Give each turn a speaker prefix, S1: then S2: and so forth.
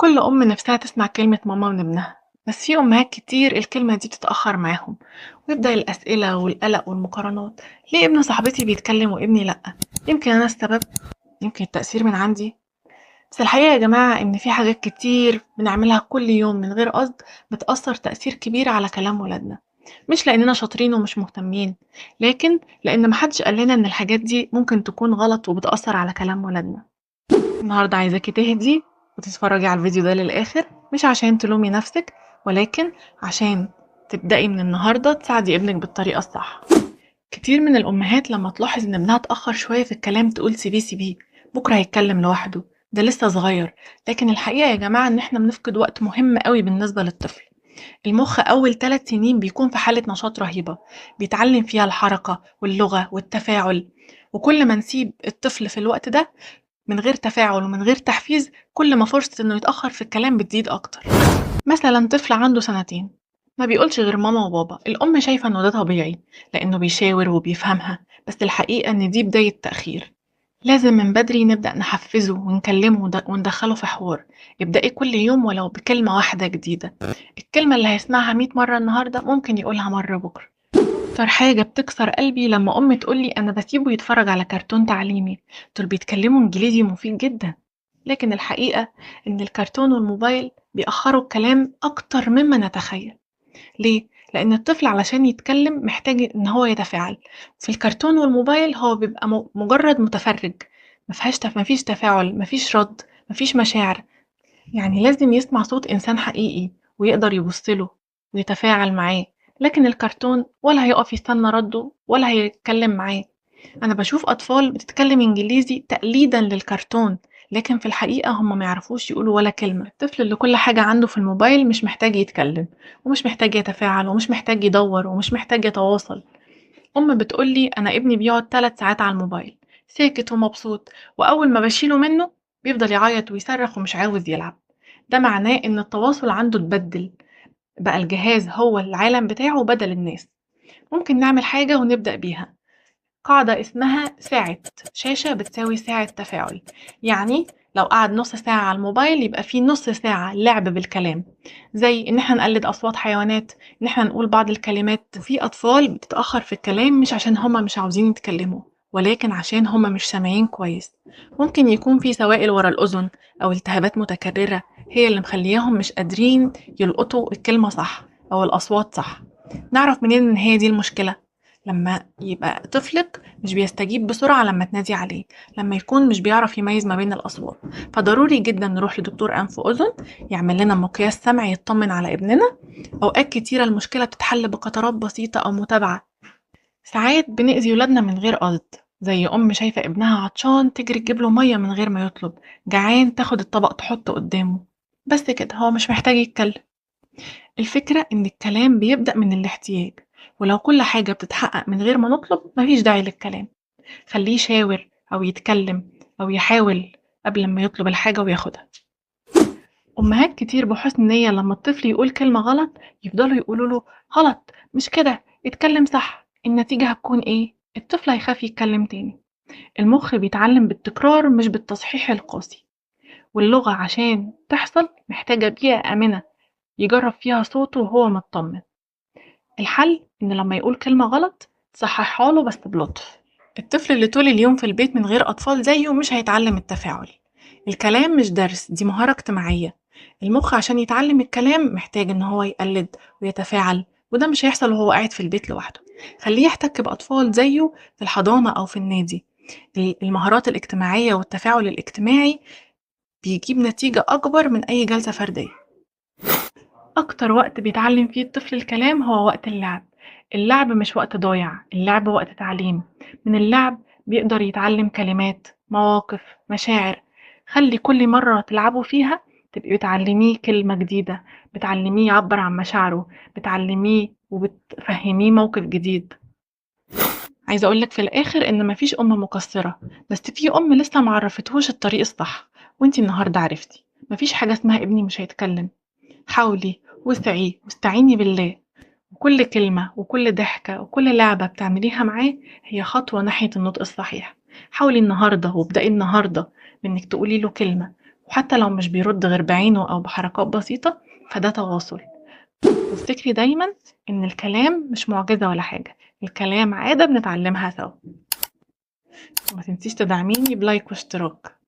S1: كل أم نفسها تسمع كلمة ماما من ابنها، بس في أمهات كتير الكلمة دي بتتأخر معاهم، ويبدأ الأسئلة والقلق والمقارنات. ليه ابن صاحبتي بيتكلم وابني لأ؟ يمكن أنا السبب، يمكن التأثير من عندي. بس الحقيقة يا جماعة إن في حاجات كتير بنعملها كل يوم من غير قصد بتأثر تأثير كبير على كلام ولادنا، مش لأننا شاطرين ومش مهتمين، لكن لأن محدش قالنا إن الحاجات دي ممكن تكون غلط وبتأثر على كلام ولادنا. النهاردة عايزاكي تهدي وتتفرجي على الفيديو ده للآخر، مش عشان تلومي نفسك، ولكن عشان تبدأي من النهاردة تساعدي ابنك بالطريقة الصح. كتير من الأمهات لما تلاحظ إن ابنها اتأخر شوية في الكلام تقول سيبيه سيبيه، بكرة هيتكلم لوحده، ده لسه صغير. لكن الحقيقة يا جماعة إن احنا بنفقد وقت مهم قوي بالنسبة للطفل. المخ أول 3 سنين بيكون في حالة نشاط رهيبة، بيتعلم فيها الحركة واللغة والتفاعل. وكل ما نسيب الطفل في الوقت ده من غير تفاعل ومن غير تحفيز، كل ما فرصة إنه يتأخر في الكلام بتزيد أكتر. مثلا طفل عنده 2 سنين ما بيقولش غير ماما وبابا، الأم شايفة إنه ده طبيعي لأنه بيشاور وبيفهمها، بس الحقيقة إن دي بداية تأخير. لازم من بدري نبدأ نحفزه ونكلمه وندخله في حوار. ابدأي كل يوم ولو بكلمة واحدة جديدة. الكلمة اللي هيسمعها 100 مرة النهاردة ممكن يقولها مرة بكرة. أكتر حاجة بتكسر قلبي لما أمي تقولي أنا بسيبه يتفرج على كرتون تعليمي، دول بيتكلموا إنجليزي مفيد جدا. لكن الحقيقة إن الكرتون والموبايل بيأخروا الكلام أكتر مما نتخيل. ليه؟ لأن الطفل علشان يتكلم محتاج إن هو يتفاعل. في الكرتون والموبايل هو بيبقى مجرد متفرج، مفيش تفاعل، مفيش رد، مفيش مشاعر. يعني لازم يسمع صوت إنسان حقيقي ويقدر يبصله ويتفاعل معاه. لكن الكرتون ولا هيقف يستنى رده ولا هيتكلم معاه. أنا بشوف أطفال بتتكلم إنجليزي تقليدا للكرتون، لكن في الحقيقة هم ما يعرفوش يقولوا ولا كلمة. الطفل اللي كل حاجة عنده في الموبايل مش محتاج يتكلم ومش محتاج يتفاعل ومش محتاج يدور ومش محتاج يتواصل. أم بتقولي أنا ابني بيقعد 3 ساعات على الموبايل ساكت ومبسوط، وأول ما بشيله منه بيفضل يعيط ويصرخ ومش عاوز يلعب. ده معناه إن التواصل عنده اتبدل، بقى الجهاز هو العالم بتاعه بدل الناس. ممكن نعمل حاجة ونبدأ بيها، قاعدة اسمها ساعة شاشة بتساوي ساعة تفاعل. يعني لو قعد نص ساعة على الموبايل يبقى فيه نص ساعة لعب بالكلام، زي ان احنا نقلد اصوات حيوانات، ان احنا نقول بعض الكلمات. في اطفال بتتأخر في الكلام مش عشان هما مش عاوزين يتكلموا، ولكن عشان هما مش سامعين كويس. ممكن يكون في سوائل ورا الاذن او التهابات متكررة هي اللي مخلياهم مش قادرين يلقطوا الكلمة صح او الاصوات صح. نعرف منين ان هي دي المشكلة؟ لما يبقى طفلك مش بيستجيب بسرعة لما تنادي عليه، لما يكون مش بيعرف يميز ما بين الأصوات، فضروري جدا نروح لدكتور أنف وأذن يعمل لنا مقياس سمعي يطمن على ابننا. أوقات كتيرة المشكلة بتتحل بقطرات بسيطة أو متابعة. ساعات بنأذي ولادنا من غير قصد، زي أم شايفة ابنها عطشان تجري تجيب له مية من غير ما يطلب، جعان تاخد الطبق تحطه قدامه. بس كده هو مش محتاج يتكلم. الفكرة إن الكلام بيبدأ من الاحتياج، ولو كل حاجة بتتحقق من غير ما نطلب مفيش داعي للكلام. خليه يشاور أو يتكلم أو يحاول قبل ما يطلب الحاجة وياخدها. أمهات كتير بحسن نية لما الطفل يقول كلمة غلط يفضلوا يقولوا له غلط، مش كده، اتكلم صح. النتيجة هتكون إيه؟ الطفل هيخاف يتكلم تاني. المخ بيتعلم بالتكرار مش بالتصحيح القاسي، واللغة عشان تحصل محتاجة بيئة آمنة يجرب فيها صوته وهو مطمن. الحل إن لما يقول كلمة غلط تصححها له بس بلطف. الطفل اللي طول اليوم في البيت من غير أطفال زيه مش هيتعلم التفاعل. الكلام مش درس، دي مهارة اجتماعية. المخ عشان يتعلم الكلام محتاج إن هو يقلد ويتفاعل، وده مش هيحصل وهو قاعد في البيت لوحده. خليه يحتك بأطفال زيه في الحضانة أو في النادي. المهارات الاجتماعية والتفاعل الاجتماعي بيجيب نتيجة أكبر من أي جلسة فردية. أكتر وقت بيتعلم فيه الطفل الكلام هو وقت اللعب. اللعب مش وقت ضايع، اللعب وقت تعليم. من اللعب بيقدر يتعلم كلمات، مواقف، مشاعر. خلي كل مرة تلعبوا فيها تبقي بتعلميه كلمة جديدة، بتعلميه يعبر عن مشاعره، بتعلميه وبتفهميه موقف جديد. عايزة أقولك في الآخر إن مفيش أم مقصرة، بس في أم لسه معرفتهوش الطريق الصح، وانتي النهاردة عرفتي. مفيش حاجة اسمها ابني مش هيتكلم. حاولي واسعي واستعيني بالله، وكل كلمة وكل ضحكة وكل لعبة بتعمليها معاه هي خطوة ناحية النطق الصحيح. حاولي النهاردة وابدأي النهاردة بإنك تقولي له كلمة، وحتى لو مش بيرد غير بعينه أو بحركات بسيطة فده تواصل. وافتكري دايما إن الكلام مش معجزة ولا حاجة، الكلام عادة بنتعلمها سوا. وما تنسيش تدعميني بلايك واشتراك.